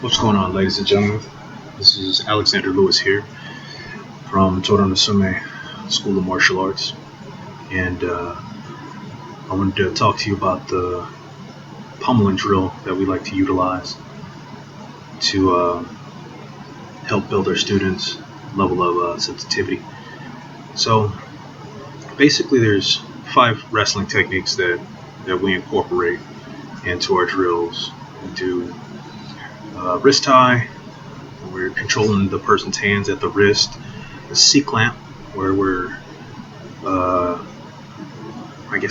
What's going on, ladies and gentlemen? This is Alexander Lewis here from Dojo School of Martial Arts, and I wanted to talk to you about the pummeling drill that we like to utilize to help build our students' level of sensitivity. So, basically, there's 5 wrestling techniques that we incorporate into our drills. We do wrist tie, we're controlling the person's hands at the wrist. A C-clamp, where we're,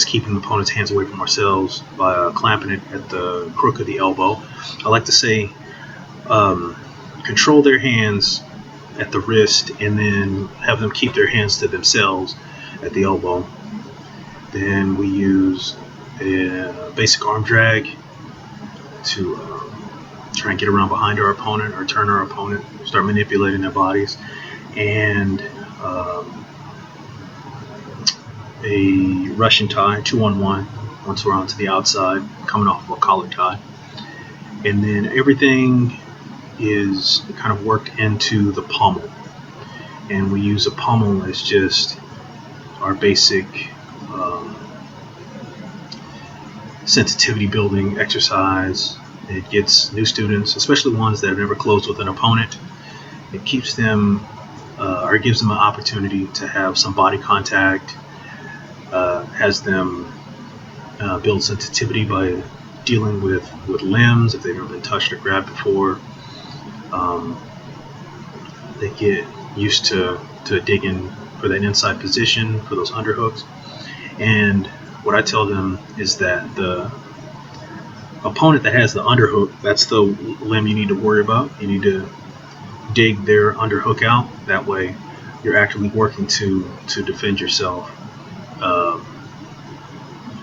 keeping the opponent's hands away from ourselves by clamping it at the crook of the elbow. I like to say, control their hands at the wrist and then have them keep their hands to themselves at the elbow. Then we use a basic arm drag to try and get around behind our opponent or turn our opponent, start manipulating their bodies, and a Russian tie, 2-on-1, once we're onto the outside, coming off of a collar tie. And then everything is kind of worked into the pommel. And we use a pommel as just our basic sensitivity building exercise. It gets new students, especially ones that have never closed with an opponent. It keeps them, or gives them an opportunity to have some body contact, has them build sensitivity by dealing with limbs if they've never been touched or grabbed before. They get used to digging for that inside position, for those underhooks. And what I tell them is that the opponent that has the underhook, that's the limb you need to worry about. You need to dig their underhook out. That way you're actually working to defend yourself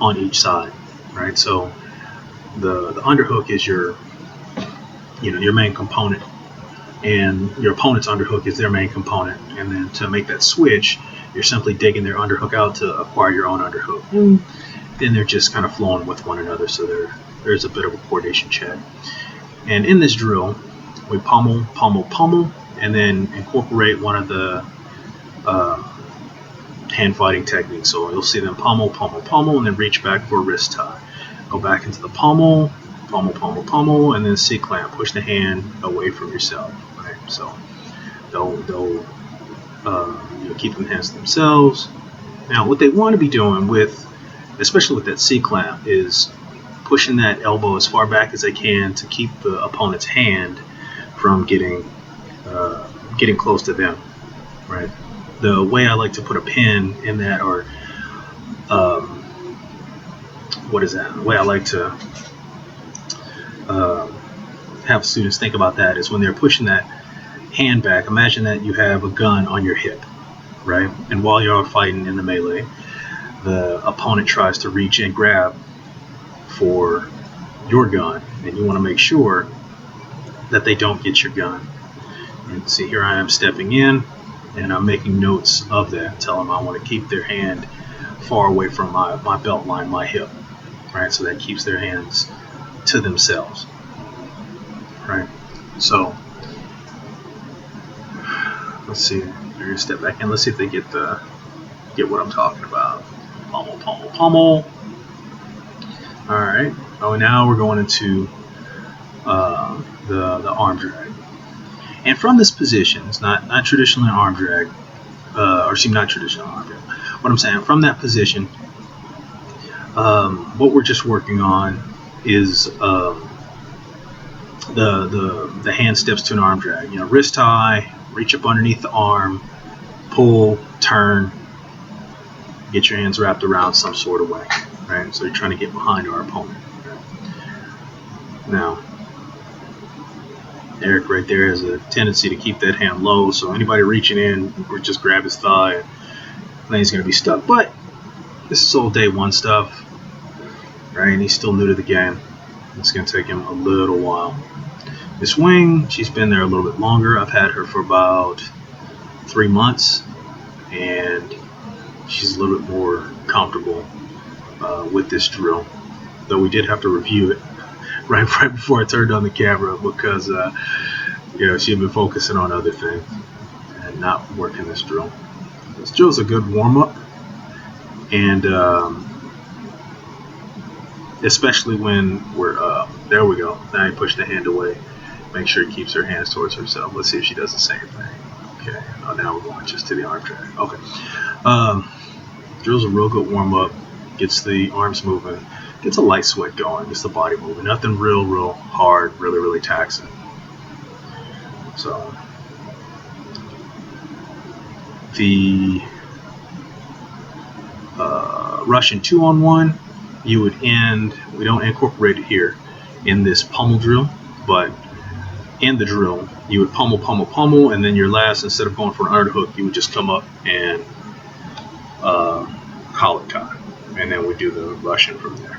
on each side, right? So the underhook is your main component, and your opponent's underhook is their main component. And then to make that switch, you're simply digging their underhook out to acquire your own underhook. Then they're just kind of flowing with one another, so there's a bit of a coordination check. And in this drill, we pummel, and then incorporate one of the hand fighting techniques. So you'll see them pummel, and then reach back for a wrist tie. Go back into the pummel, and then C-clamp. Push the hand away from yourself. Right? So they'll keep them hands to themselves. Now, what they want to be doing especially with that C-clamp, is pushing that elbow as far back as they can to keep the opponent's hand from getting close to them. Right. The way I like to put a pin in that, or the way I like to have students think about that is when they're pushing that hand back. Imagine that you have a gun on your hip, right? And while you're fighting in the melee, the opponent tries to reach and grab for your gun, and you want to make sure that they don't get your gun. And see, here I am stepping in, and I'm making notes of that, telling them I want to keep their hand far away from my belt line, my hip, right? So that keeps their hands to themselves, right? So let's see, they're gonna step back in. Let's see if they get what I'm talking about. Pummel. All right. Oh, now we're going into the arm drag. And from this position, it's not traditionally an arm drag, not traditional arm drag. What I'm saying, from that position, what we're just working on is the hand steps to an arm drag. Wrist tie, reach up underneath the arm, pull, turn, get your hands wrapped around some sort of way, right? So you're trying to get behind our opponent. Right? Now, Eric right there has a tendency to keep that hand low, so anybody reaching in or just grab his thigh, and then he's going to be stuck. But this is all day one stuff, right? And he's still new to the game. It's going to take him a little while. This wing, she's been there a little bit longer. I've had her for about 3 months, and she's a little bit more comfortable with this drill, though we did have to review it right before I turned on the camera because she had been focusing on other things and not working this drill. This drill's a good warm up, and especially when we're there we go. Now I push the hand away. Make sure he keeps her hands towards herself. Let's see if she does the same thing. Okay. Oh, now we're going just to the arm drag. Okay. Drill's a real good warm up. Gets the arms moving. Gets a light sweat going. Gets the body moving. Nothing real hard. Really taxing. So the Russian 2-on-1, you would end. We don't incorporate it here in this pummel drill, but in the drill, you would pummel, and then your last, instead of going for an underhook, you would just come up and collar tie, and then we do the Russian from there.